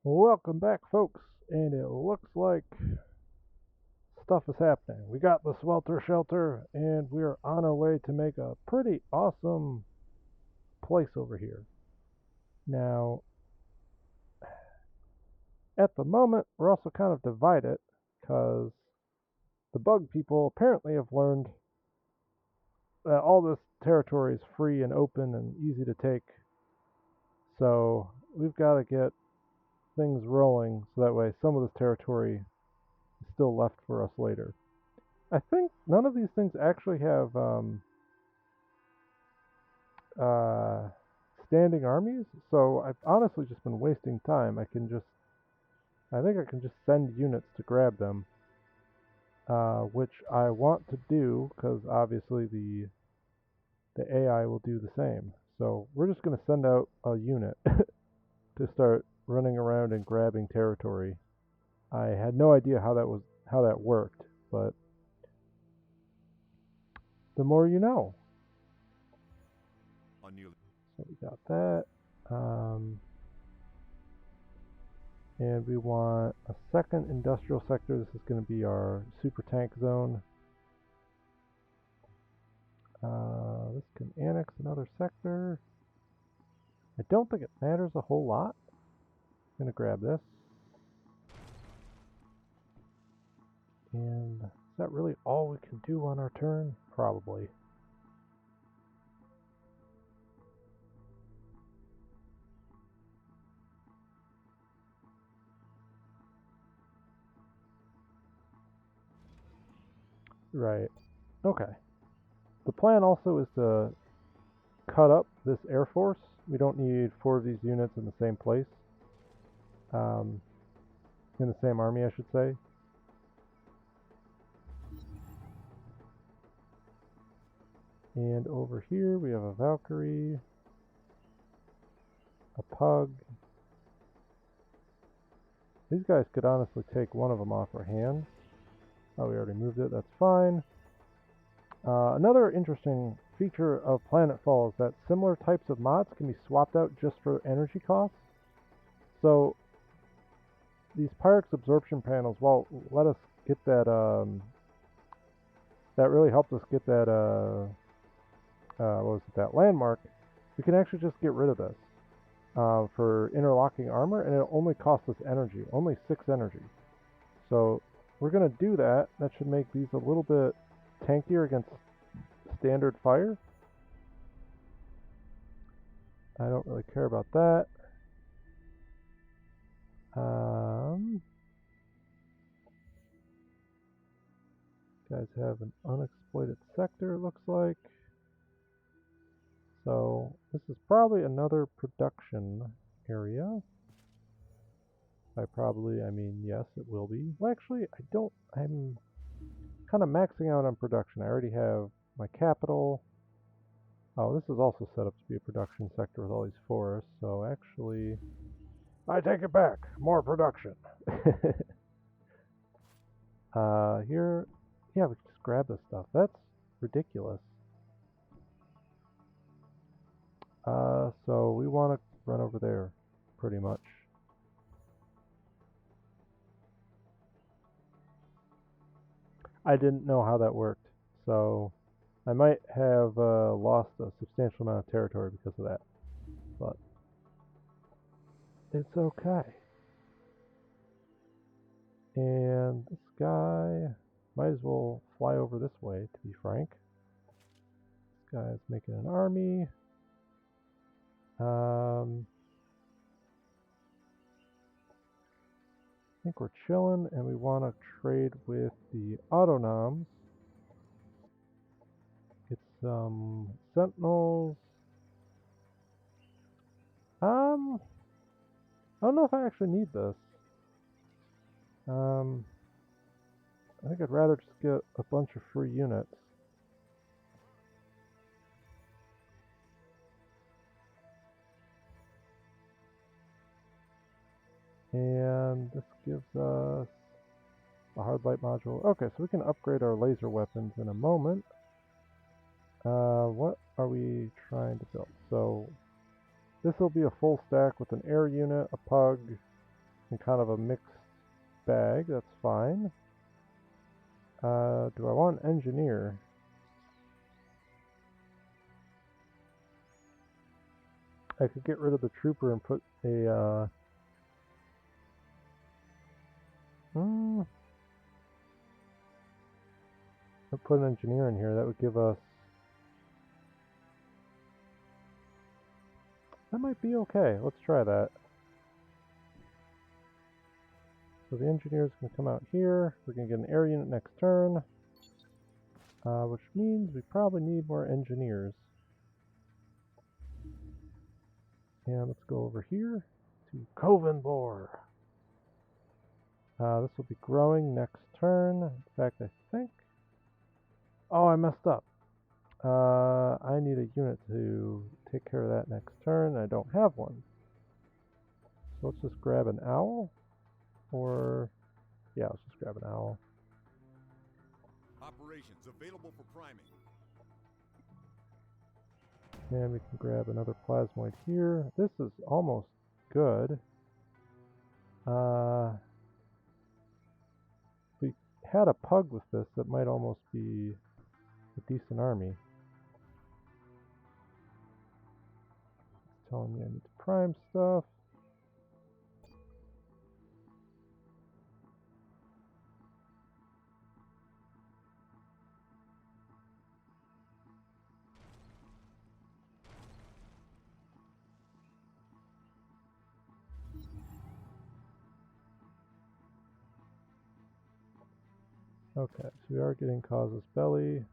Welcome back, folks, and it looks like stuff is happening. We got the swelter shelter, and we are on our way to make a pretty awesome place over here. Now, at the moment, we're also kind of divided because the bug people apparently have learned that all this territory is free and open and easy to take. So we've got to get things rolling so that way some of this territory is still left for us later. I think none of these things actually have uh, standing armies, so I've honestly just been wasting time. I think I can just send units to grab them, which I want to do because obviously the AI will do the same. So we're just going to send out a unit to start running around and grabbing territory. I had no idea how that worked, but the more you know. So we got that. And we want a second industrial sector. This is going to be our super tank zone. This can annex another sector. I don't think it matters a whole lot. I'm going to grab this. And is that really all we can do on our turn? Probably. Right. Okay. The plan also is to cut up this Air Force. We don't need 4 of these units in the same place. In the same army, I should say. And over here we have a Valkyrie, a Pug. These guys could honestly take one of them off our hands. Oh, we already moved it, that's fine. Another interesting feature of Planetfall is that similar types of mods can be swapped out just for energy costs. So these Pyrex absorption panels, well, let us get that, that really helped us get that, what was it, that landmark. We can actually just get rid of this for interlocking armor, and it only costs us energy, only 6 energy. So we're going to do that. That should make these a little bit tankier against standard fire. I don't really care about that. Guys have an unexploited sector, it looks like. So this is probably another production area. By probably, I mean yes, it will be. Well, actually, I'm kind of maxing out on production. I already have my capital. Oh, this is also set up to be a production sector with all these forests, so actually, I take it back. More production. Here, yeah, we can just grab this stuff. That's ridiculous. So we want to run over there, pretty much. I didn't know how that worked, so I might have lost a substantial amount of territory because of that, but it's okay. And this guy might as well fly over this way, to be frank. This guy's making an army. I think we're chilling, and we want to trade with the autonoms. Get some sentinels. I don't know if I actually need this. I think I'd rather just get a bunch of free units. And this gives us a hard light module. Okay, so we can upgrade our laser weapons in a moment. What are we trying to build? So this will be a full stack with an air unit, a Pug, in kind of a mixed bag. That's fine. Do I want an engineer? I could get rid of the trooper and put a I'll put an engineer in here. That would give us. That might be okay. Let's try that. So the engineer is going to come out here. We're going to get an air unit next turn, which means we probably need more engineers. And let's go over here to Covenbor. This will be growing next turn. In fact, I think. Oh, I messed up. I need a unit to take care of that next turn. I don't have one. So let's just grab an owl. Or, yeah, let's just grab an owl. Operations available for priming. And we can grab another plasmoid here. This is almost good. If we had a pug with this, that might almost be a decent army. It's telling me I need to prime stuff. Okay, so we are getting Causus Belli.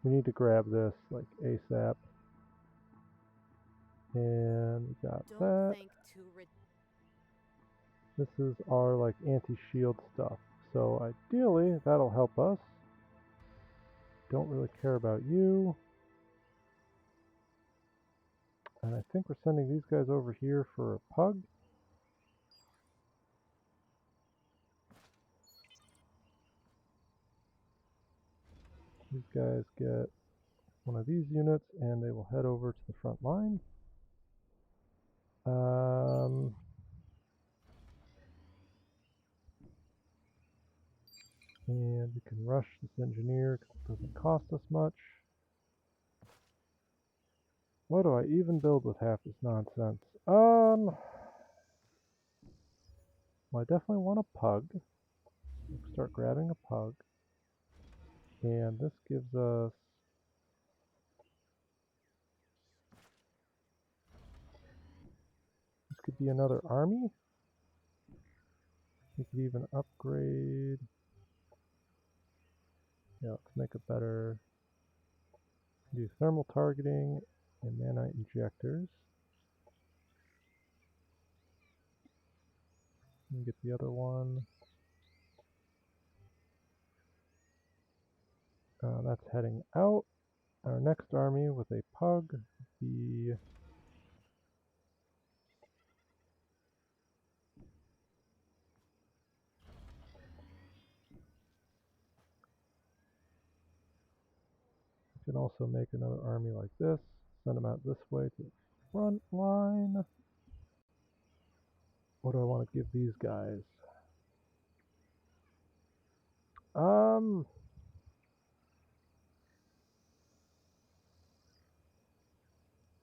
We need to grab this, like, ASAP. And we got that. This is our, like, anti-shield stuff. So ideally, that'll help us. Don't really care about you. And I think we're sending these guys over here for a pug. These guys get one of these units, and they will head over to the front line. And we can rush this engineer because it doesn't cost us much. What do I even build with half this nonsense? Well, I definitely want a pug. Let's start grabbing a pug. And this gives us this could be another army. We could even upgrade. Yeah, let's make it better. Do thermal targeting and nanite injectors. And get the other one. That's heading out. Our next army with a pug would be can also make another army like this, send them out this way to the front line. What do I want to give these guys?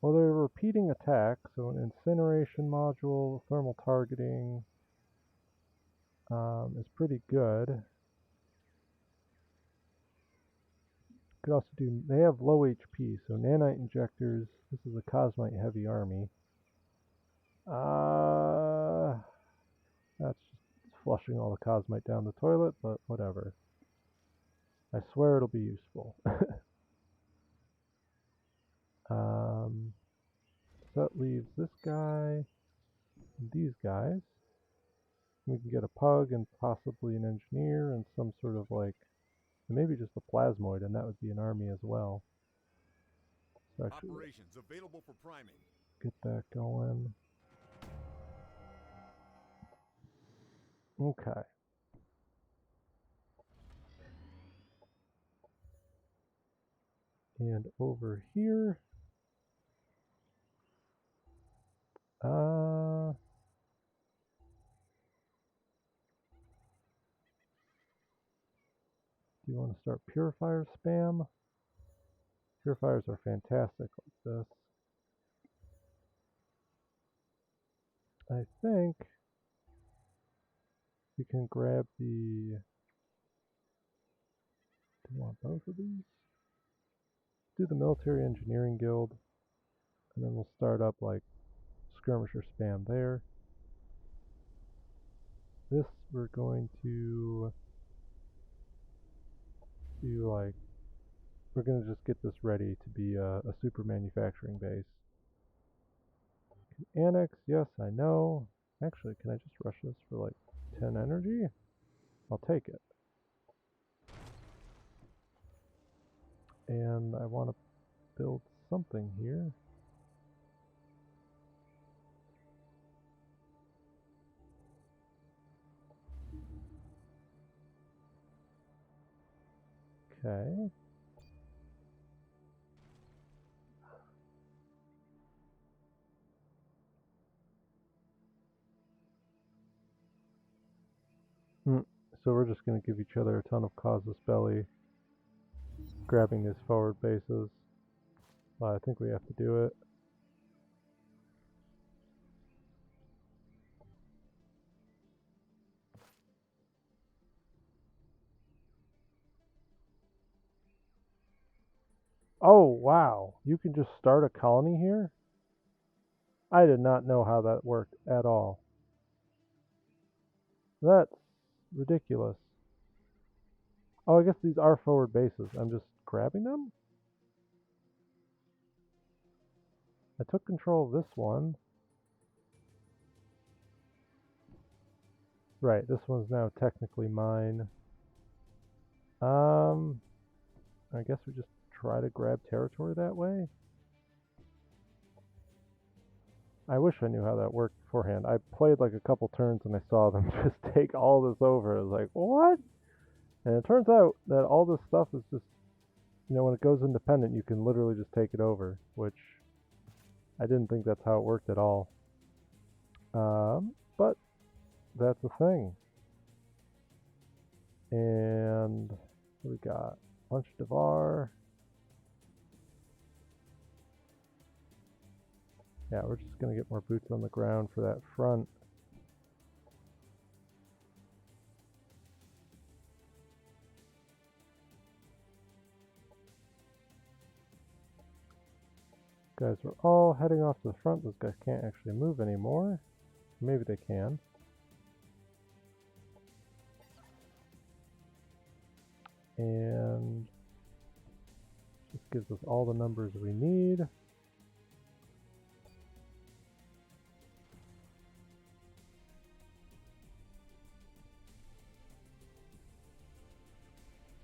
Well, they're repeating attack, so an incineration module, thermal targeting is pretty good. Could also do, they have low HP, so nanite injectors. This is a cosmite heavy army. That's just flushing all the cosmite down the toilet, but whatever. I swear it'll be useful. So that leaves this guy and these guys. We can get a pug and possibly an engineer and some sort of like, maybe just a plasmoid, and that would be an army as well. So actually, operations available for priming. Get that going. Okay. And over here, Do you want to start purifier spam? Purifiers are fantastic like this. I think we can grab the... Do you want both of these? Do the military engineering guild, and then we'll start up like skirmisher spam there. This we're going to do like, we're going to just get this ready to be a super manufacturing base. Annex, yes, I know. Actually, can I just rush this for like 10 energy? I'll take it. And I want to build something here. Okay. So we're just going to give each other a ton of casus belli, grabbing these forward bases. I think we have to do it. Oh, wow. You can just start a colony here? I did not know how that worked at all. That's ridiculous. Oh, I guess these are forward bases. I'm just grabbing them? I took control of this one. Right, this one's now technically mine. I guess we just try to grab territory that way? I wish I knew how that worked beforehand. I played like a couple turns and I saw them just take all this over. I was like, what? And it turns out that all this stuff is just, when it goes independent, you can literally just take it over, which I didn't think that's how it worked at all. But that's a thing. And what we got? Bunch of Devar. Yeah, we're just going to get more boots on the ground for that front. Guys are all heading off to the front. Those guys can't actually move anymore. Maybe they can. And this gives us all the numbers we need.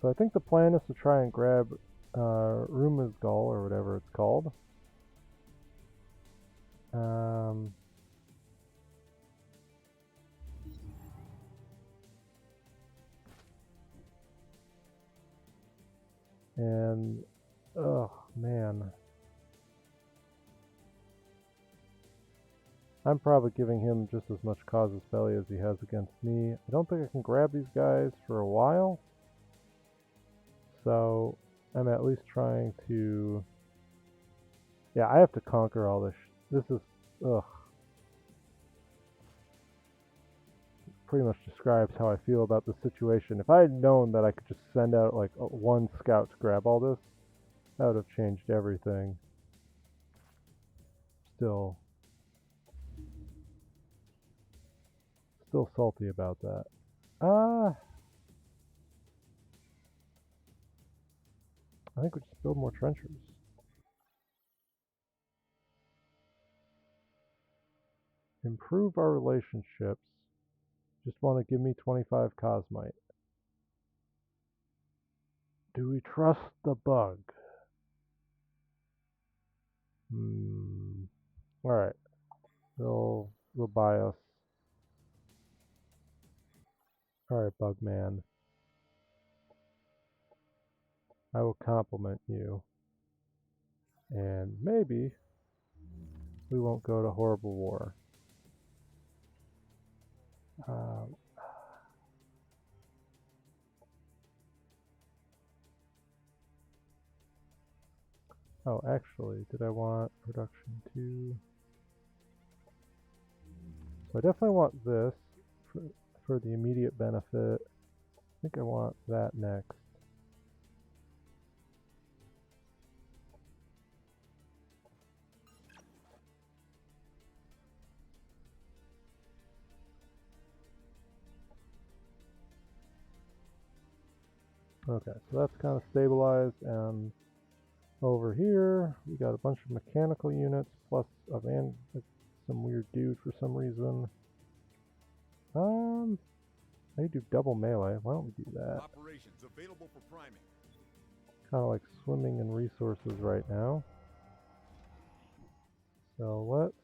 So I think the plan is to try and grab Rumizagal, or whatever it's called. And, oh man. I'm probably giving him just as much casus belli as he has against me. I don't think I can grab these guys for a while. So I'm at least trying to... Yeah, I have to conquer all this. This is... Ugh. Pretty much describes how I feel about the situation. If I had known that I could just send out like one scout to grab all this, that would have changed everything. Still salty about that. I think we just build more trenchers. Improve our relationships. Just want to give me 25 cosmite. Do we trust the bug? Alright. They'll buy us. Alright, bug man. I will compliment you. And maybe we won't go to horrible war. Oh, actually, did I want production 2? So I definitely want this for the immediate benefit. I think I want that next. Okay, so that's kind of stabilized, and over here we got a bunch of mechanical units plus some weird dude for some reason. I do double melee. Why don't we do that? Operations available for priming. Kind of like swimming in resources right now. So let's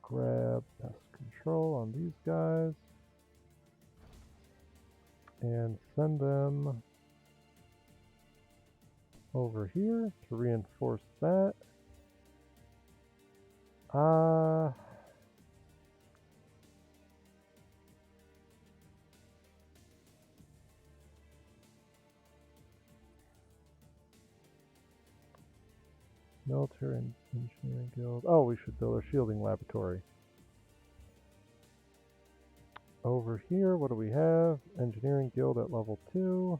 grab pest control on these guys and send them over here to reinforce that. Military and Engineering Guild. Oh, we should build a shielding laboratory. Over here, what do we have? Engineering Guild at level 2.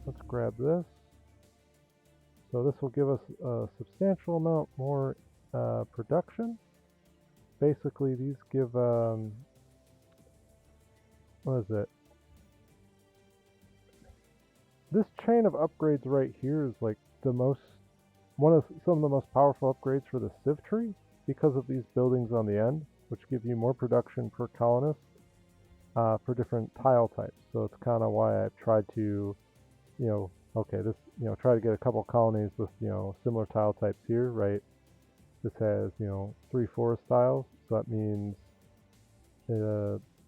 Let's grab this. So this will give us a substantial amount more production. Basically, these give, what is it? This chain of upgrades right here is like some of the most powerful upgrades for the Civ tree because of these buildings on the end, which give you more production per colonist for different tile types. So it's kind of why I've tried to, try to get a couple colonies with, similar tile types here, right? This has, 3 forest tiles, so that means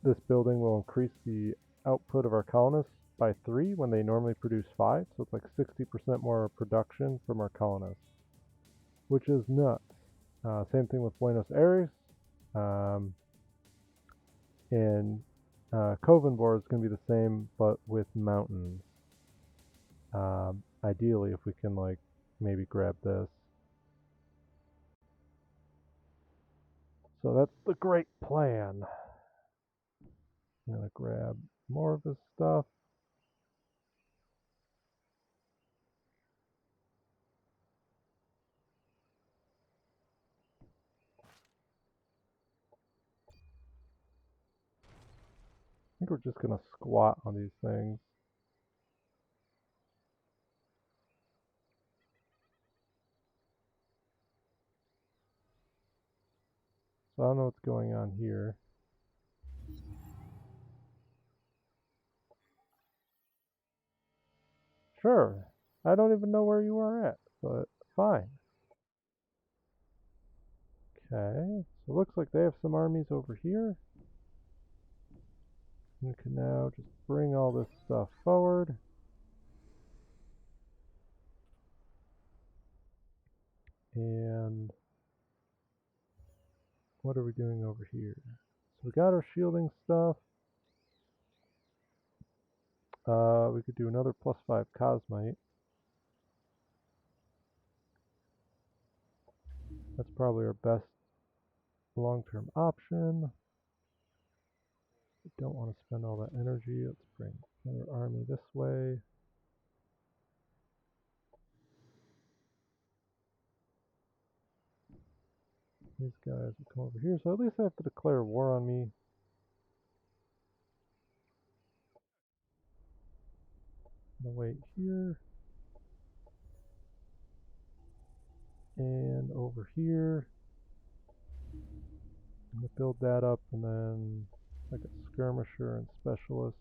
this building will increase the output of our colonists by 3 when they normally produce 5, so it's like 60% more production from our colonists, which is nuts. Same thing with Buenos Aires, and Covenbor is going to be the same, but with mountains. Ideally, if we can maybe grab this. So that's the great plan. I'm gonna grab more of this stuff. I think we're just gonna squat on these things. So I don't know what's going on here. Sure. I don't even know where you are at, but fine. Okay, so it looks like they have some armies over here. We can now just bring all this stuff forward. And what are we doing over here? So we got our shielding stuff. We could do another +5 Cosmite. That's probably our best long-term option. We don't want to spend all that energy. Let's bring another army this way. These guys will come over here, so at least they have to declare war on me. I'm gonna wait here. And over here. I'm gonna build that up and then like a skirmisher and specialist.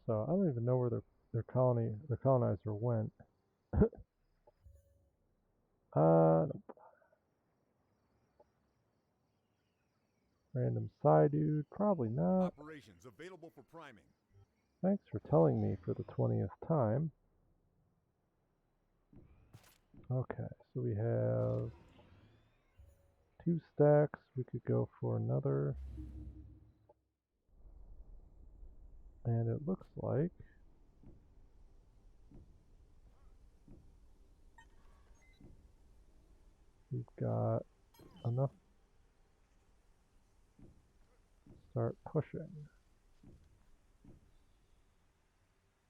So I don't even know where they're their colonizer went. Nope. Random psi dude, probably not. Operations available for priming. Thanks for telling me for the 20th time. Okay, so we have 2 stacks. We could go for another. And it looks like we've got enough to start pushing.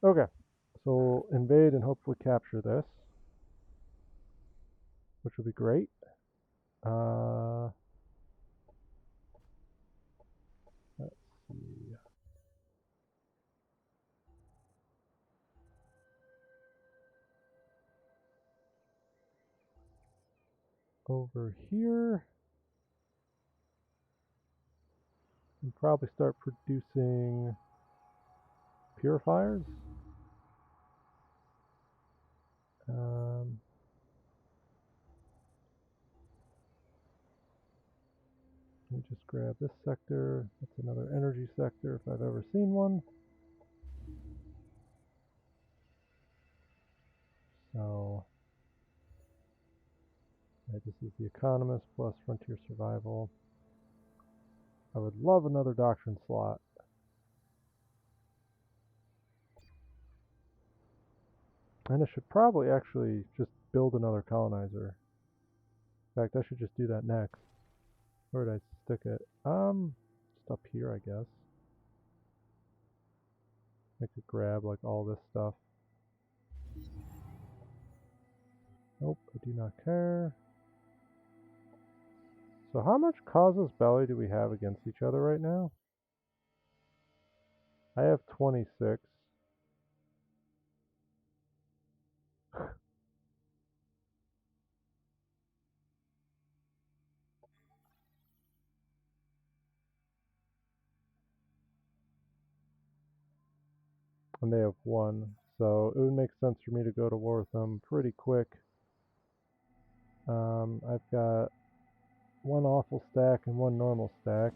Okay, so we'll invade and hopefully capture this, which will be great. Let's see. Over here, we'll probably start producing purifiers. Let me just grab this sector. That's another energy sector if I've ever seen one. So, right, this is the Economist plus Frontier Survival. I would love another Doctrine slot. And I should probably actually just build another colonizer. In fact, I should just do that next. Where did I stick it? Just up here, I guess. I could grab like all this stuff. Nope, I do not care. So how much causus belli do we have against each other right now? I have 26. And they have 1. So it would make sense for me to go to war with them pretty quick. I've got 1 awful stack and 1 normal stack.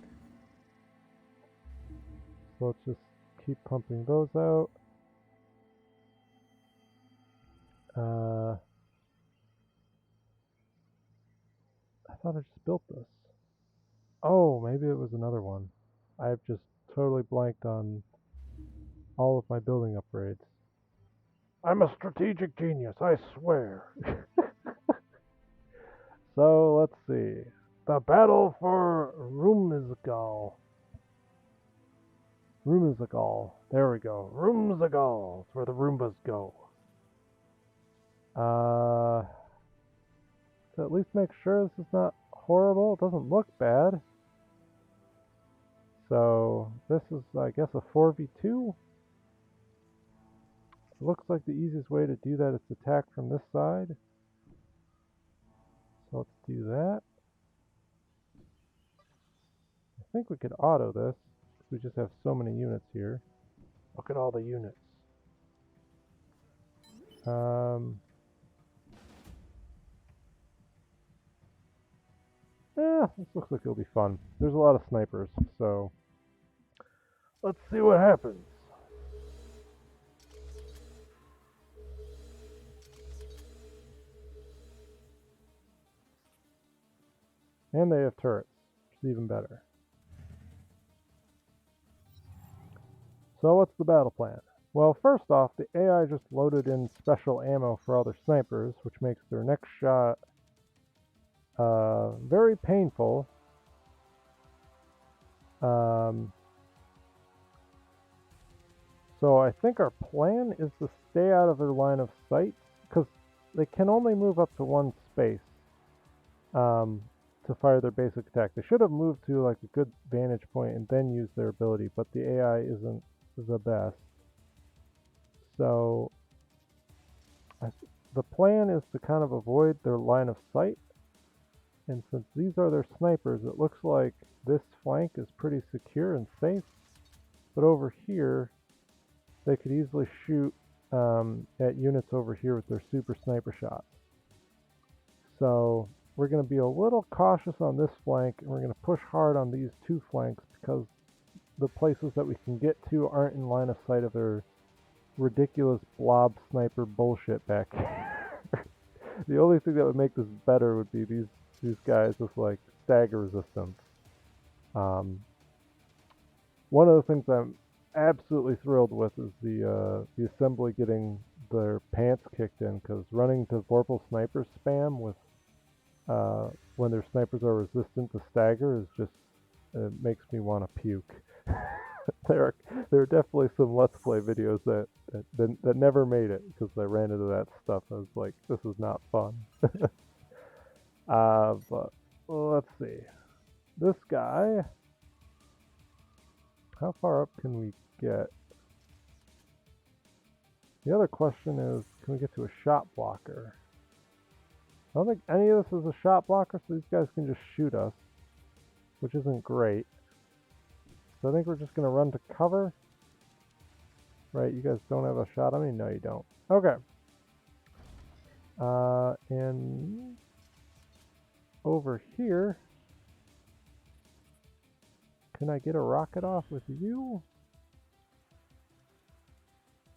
So let's just keep pumping those out. I thought I just built this. Oh, maybe it was another one. I've just totally blanked on all of my building upgrades. I'm a strategic genius, I swear. So, let's see. The battle for Rumizagal. Rumizagal. There we go. Rumizagal. It's where the Roombas go. To at least make sure this is not horrible. It doesn't look bad. So, this is, I guess, a 4v2. It looks like the easiest way to do that is to attack from this side. So let's do that. I think we could auto this, because we just have so many units here. Look at all the units. Yeah, this looks like it'll be fun. There's a lot of snipers, so let's see what happens. And they have turrets, which is even better. So what's the battle plan? Well, first off, the AI just loaded in special ammo for all their snipers, which makes their next shot very painful. So I think our plan is to stay out of their line of sight, because they can only move up to 1 space to fire their basic attack. They should have moved to like a good vantage point and then use their ability, but the AI isn't the best. So the plan is to kind of avoid their line of sight. And since these are their snipers, it looks like this flank is pretty secure and safe. But over here, they could easily shoot at units over here with their super sniper shots. So we're going to be a little cautious on this flank, and we're going to push hard on these two flanks because the places that we can get to aren't in line of sight of their ridiculous blob sniper bullshit back here. The only thing that would make this better would be these guys with like stagger resistance. One of the things I'm absolutely thrilled with is the assembly getting their pants kicked in, because running to Vorpal sniper spam with when their snipers are resistant to stagger is just, it makes me want to puke. there are definitely some Let's Play videos that never made it because I ran into that stuff. I was like, this is not fun. But let's see. This guy, how far up can we get? The other question is, can we get to a shot blocker? I don't think any of this is a shot blocker, so these guys can just shoot us, which isn't great. So I think we're just going to run to cover. Right, you guys don't have a shot on me? No, you don't. Okay. And over here, can I get a rocket off with you?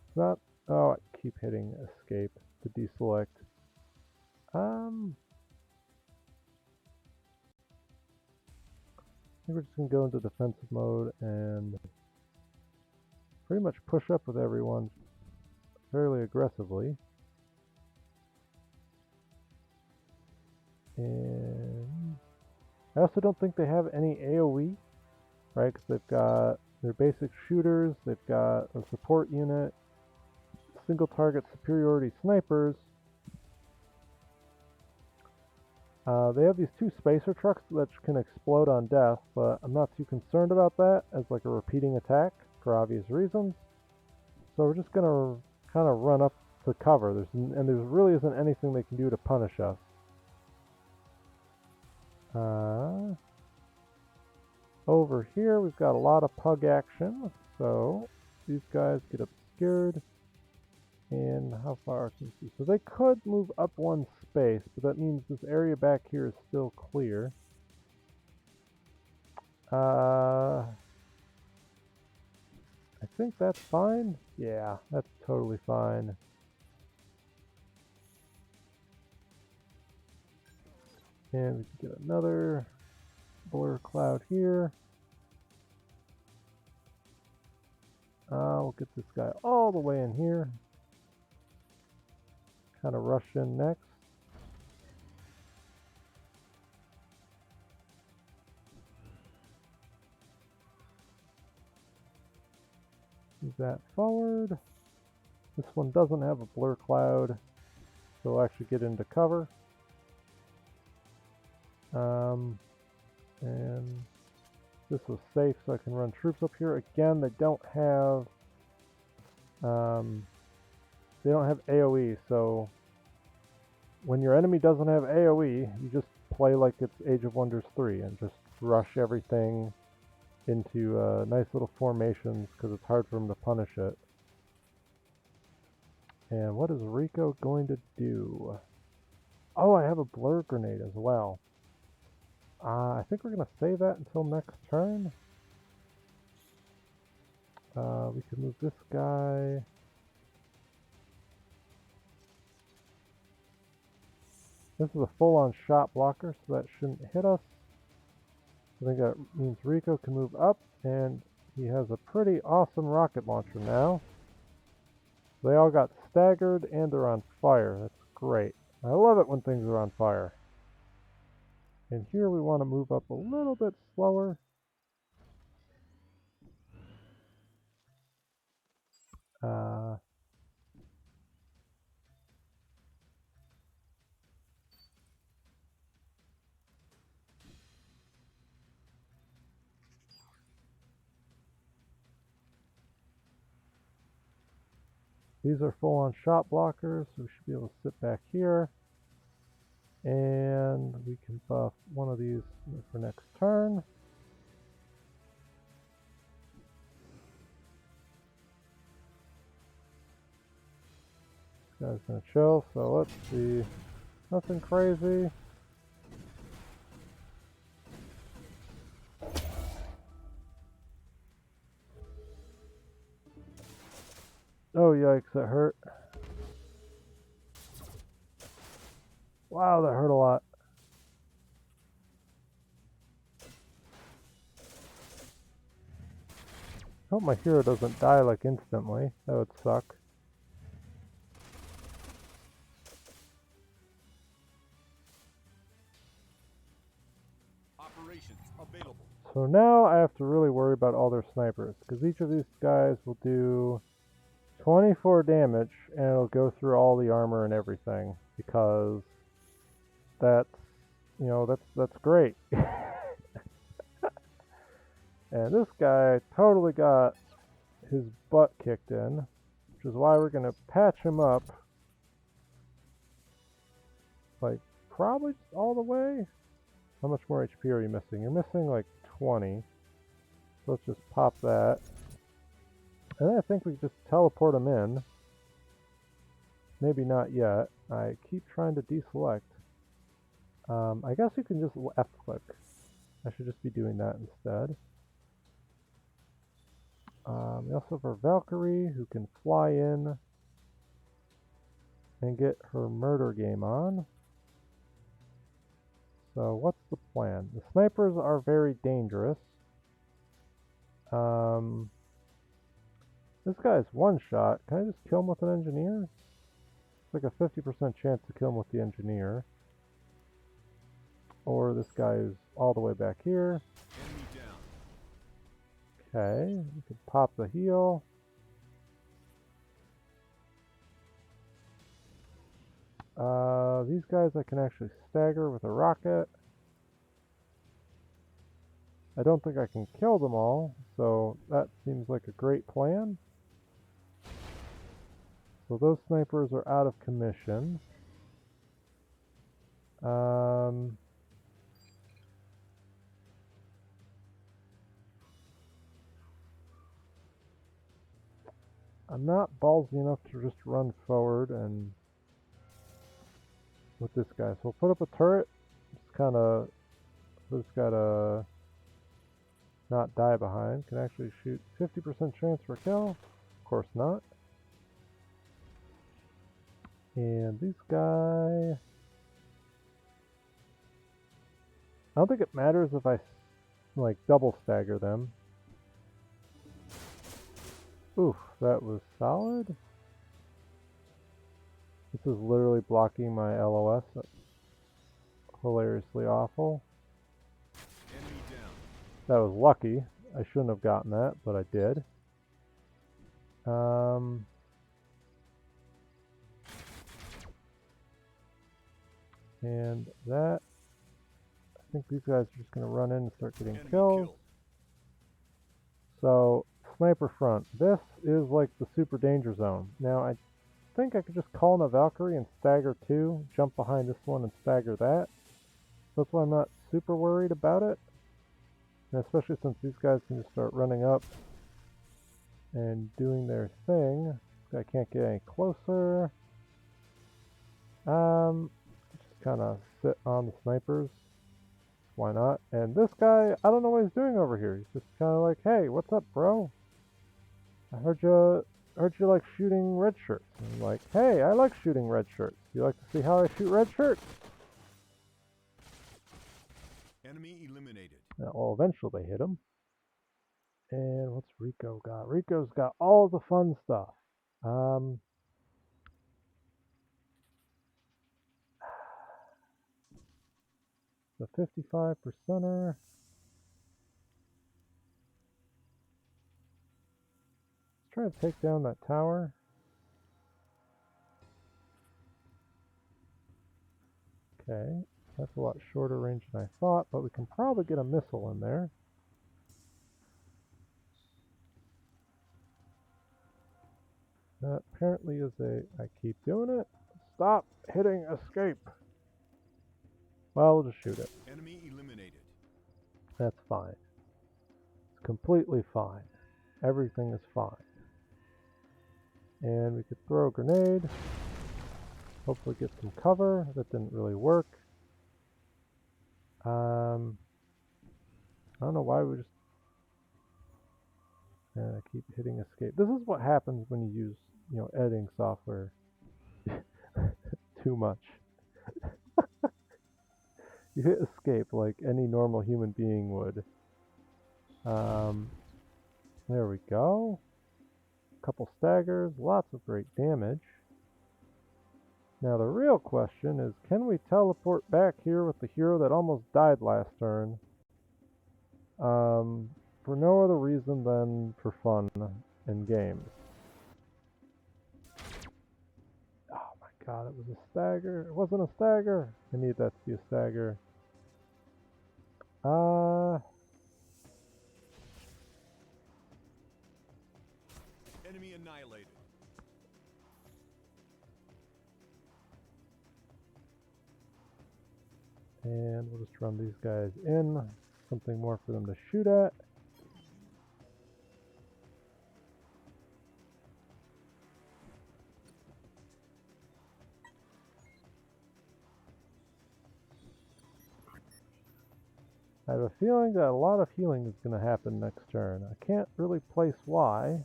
It's not. Oh, I keep hitting escape to deselect. I think we're just going to go into defensive mode and pretty much push up with everyone fairly aggressively. And I also don't think they have any AoE, right? Because they've got their basic shooters, they've got a support unit, single target superiority snipers. They have these two spacer trucks that can explode on death, but I'm not too concerned about that as like a repeating attack for obvious reasons. So we're just gonna kind of run up to cover. There really isn't anything they can do to punish us. Over here we've got a lot of pug action, so these guys get obscured. And how far can you see? So they could move up one space, but that means this area back here is still clear. I think that's fine. Yeah, that's totally fine. And we can get another blur cloud here. We'll get this guy all the way in here. Kind of rush in next. Move that forward. This one doesn't have a blur cloud, so we'll actually get into cover. And this was safe, so I can run troops up here. Again, they don't have AoE, so when your enemy doesn't have AoE, you just play like it's Age of Wonders 3 and just rush everything into nice little formations because it's hard for them to punish it. And what is Rico going to do? Oh, I have a blur grenade as well. I think we're going to save that until next turn. We can move this guy. This is a full-on shot blocker, so that shouldn't hit us. I think that means Rico can move up, and he has a pretty awesome rocket launcher now. They all got staggered, and they're on fire. That's great. I love it when things are on fire. And here we want to move up a little bit slower. These are full-on shot blockers, so we should be able to sit back here. And we can buff one of these for next turn. Guy's gonna chill, so let's see. Nothing crazy. Oh yikes, that hurt. Wow, that hurt a lot. Hope my hero doesn't die like instantly. That would suck. Operations available. So now I have to really worry about all their snipers, because each of these guys will do 24 damage, and it'll go through all the armor and everything, because that's, you know, that's great. And this guy totally got his butt kicked in, which is why we're going to patch him up, like, probably all the way. How much more HP are you missing? You're missing like 20. So let's just pop that. And then I think we just teleport him in. Maybe not yet. I keep trying to deselect. I guess you can just left click. I should just be doing that instead. We also have our Valkyrie who can fly in and get her murder game on. So what's the plan? The snipers are very dangerous. This guy's one shot. Can I just kill him with an engineer? It's like a 50% chance to kill him with the engineer. Or this guy is all the way back here. Enemy down. Okay, we can pop the heal. These guys I can actually stagger with a rocket. I don't think I can kill them all, so that seems like a great plan. So those snipers are out of commission. I'm not ballsy enough to just run forward and with this guy. So we'll put up a turret. Just kind of this guy to not die behind. Can actually shoot 50% chance for a kill. Of course not. And this guy, I don't think it matters if I like double stagger them. Oof, that was solid. This is literally blocking my LOS. That's hilariously awful. Enemy down. That was lucky. I shouldn't have gotten that, but I did. And that, I think these guys are just going to run in and start getting kills. So, sniper front. This is like the super danger zone. Now, I think I could just call in a Valkyrie and stagger two, jump behind this one and stagger that. That's why I'm not super worried about it. And especially since these guys can just start running up and doing their thing. I can't get any closer. Just kind of sit on the snipers. Why not? And this guy, I don't know what he's doing over here. He's just kind of like, hey, what's up, bro? I heard you like shooting red shirts. And I'm like, hey, I like shooting red shirts. You like to see how I shoot red shirts? Enemy eliminated. Well, eventually they hit him. And what's Rico got? Rico's got all the fun stuff. The 55%er. Let's try to take down that tower. Okay, that's a lot shorter range than I thought, but we can probably get a missile in there. That apparently is a... I keep doing it. Stop hitting escape. Well, we'll just shoot it. Enemy eliminated. That's fine. It's completely fine. Everything is fine. And we could throw a grenade. hopefully get some cover. That didn't really work. I don't know why we just... And I keep hitting escape. This is what happens when you use, editing software too much. You hit escape like any normal human being would. There we go. Couple staggers, lots of great damage. Now the real question is, can we teleport back here with the hero that almost died last turn? For no other reason than for fun in games. Oh my god, it was a stagger. It wasn't a stagger. I need that to be a stagger. Enemy annihilated. And we'll just run these guys in. Something more for them to shoot at. I have a feeling that a lot of healing is going to happen next turn. I can't really place why.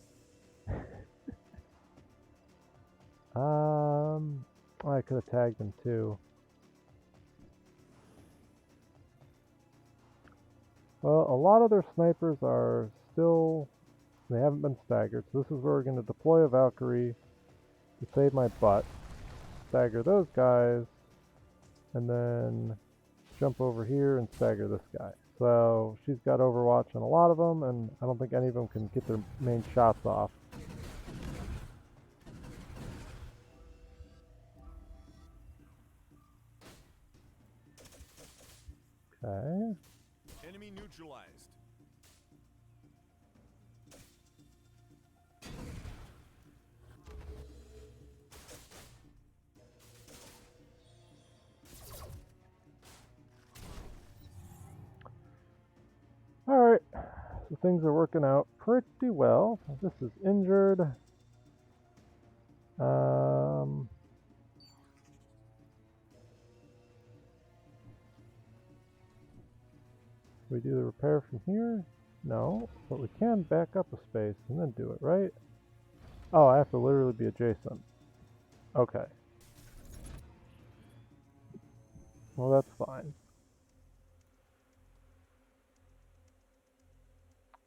I could have tagged him too. Well, a lot of their snipers are still... They haven't been staggered, so this is where we're going to deploy a Valkyrie to save my butt. Stagger those guys, and then jump over here and stagger this guy. So she's got Overwatch on a lot of them, and I don't think any of them can get their main shots off. Okay. Enemy neutralized. Alright, so things are working out pretty well. This is injured. We do the repair from here? No, but we can back up a space and then do it, right? Oh, I have to literally be adjacent. Okay. Well, that's fine.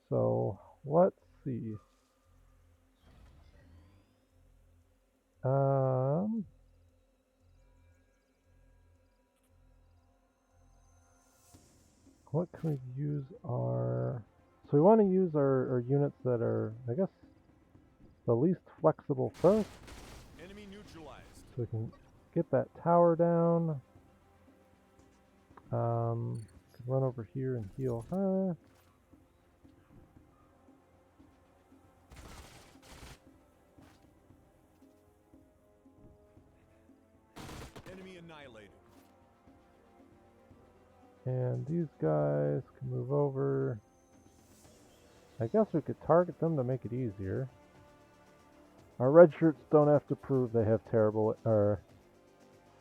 So, let's see. What can we use our... So we want to use our units that are, I guess, the least flexible first. Enemy neutralized. So we can get that tower down. Run over here and heal her. Enemy annihilated. And these guys can move over. I guess we could target them to make it easier. Our red shirts don't have to prove they have terrible, or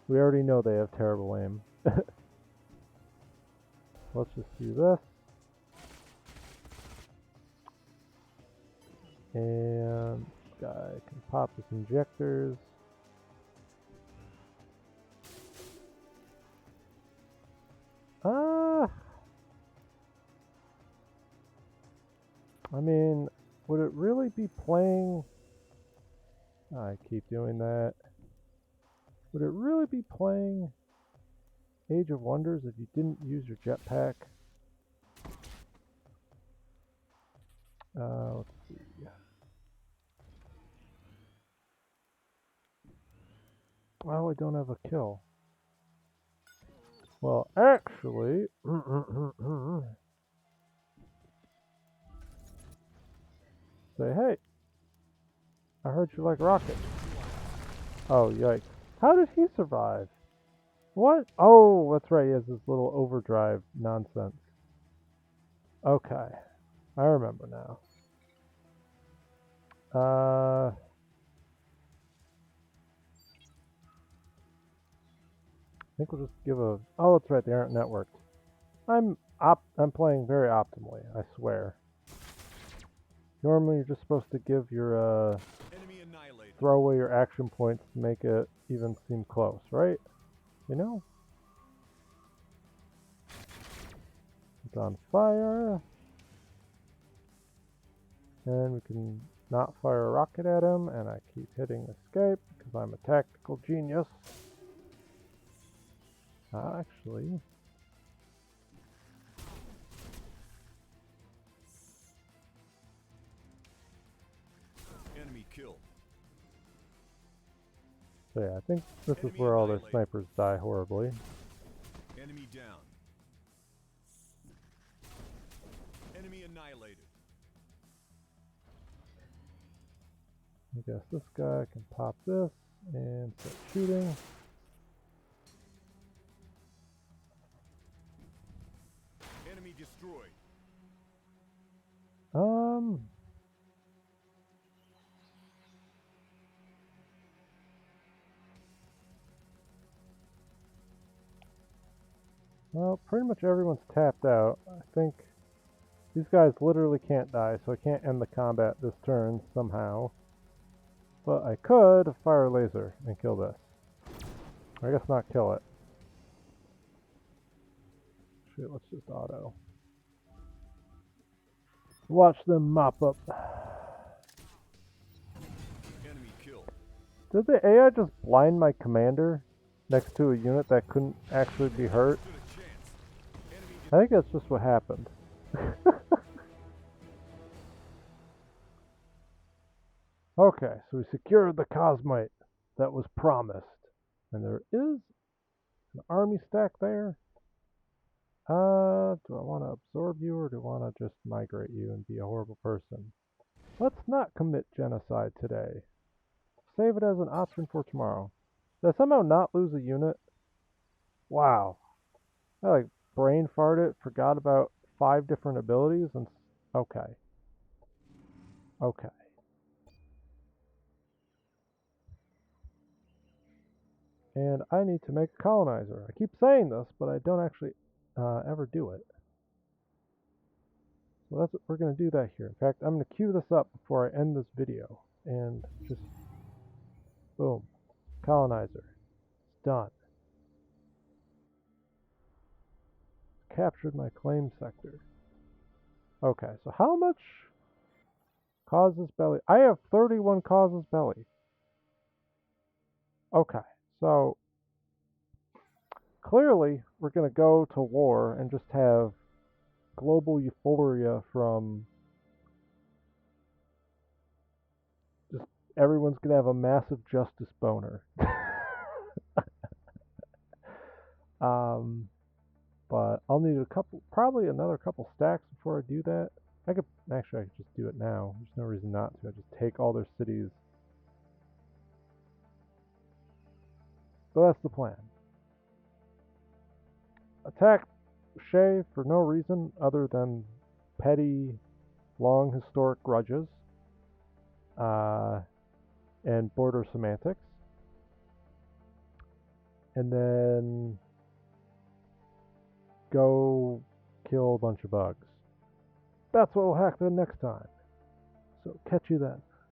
we already know they have terrible aim. Let's just do this. And this guy can pop his injectors. I mean, would it really be playing... I keep doing that. Would it really be playing Age of Wonders if you didn't use your jetpack? Let's see. Oh, I don't have a kill. Well, actually... Say, hey, I heard you like rockets. Oh, yikes. How did he survive? What? Oh, that's right, he has this little overdrive nonsense. Okay, I remember now. think we'll just give a... Oh, that's right, they aren't networked. I'm playing very optimally, I swear. Normally, you're just supposed to give your, Enemy annihilated. throw away your action points to make it even seem close, right? You know? It's on fire. And we can not fire a rocket at him, and I keep hitting escape because I'm a tactical genius. Actually, Enemy killed. so yeah, I think this is where all their snipers die horribly. Enemy down. Enemy annihilated. I guess this guy can pop this and start shooting. Enemy destroyed. Well, pretty much everyone's tapped out. I think these guys literally can't die, so I can't end the combat this turn somehow. But I could fire a laser and kill this. I guess not kill it. Shit, let's just auto. Watch them mop up. Enemy killed. Did the AI just blind my commander next to a unit that couldn't actually be hurt? Stood a chance. Enemy I think that's just what happened. Okay, so we secured the Cosmite that was promised. And there is an army stack there. Do I want to absorb you or do I want to just migrate you and be a horrible person? Let's not commit genocide today. Save it as an option for tomorrow. Did I somehow not lose a unit? Wow. I like brain farted, forgot about 5 different abilities and... Okay. Okay. And I need to make a colonizer. I keep saying this, but I don't actually ever do it. So that's what we're going to do that here. In fact, I'm going to queue this up before I end this video. And just... Boom. Colonizer. It's done. Captured my claim sector. Okay, so how much causes belly? I have 31 causes belly. Okay, so clearly we're going to go to war and just have global euphoria from just everyone's going to have a massive justice boner. But I'll need probably another couple stacks before I do that. I could just do it now. There's no reason not to. I just take all their cities. So that's the plan. Attack Shay for no reason other than petty, long historic grudges and border semantics. And then go kill a bunch of bugs. That's what will happen next time. So catch you then.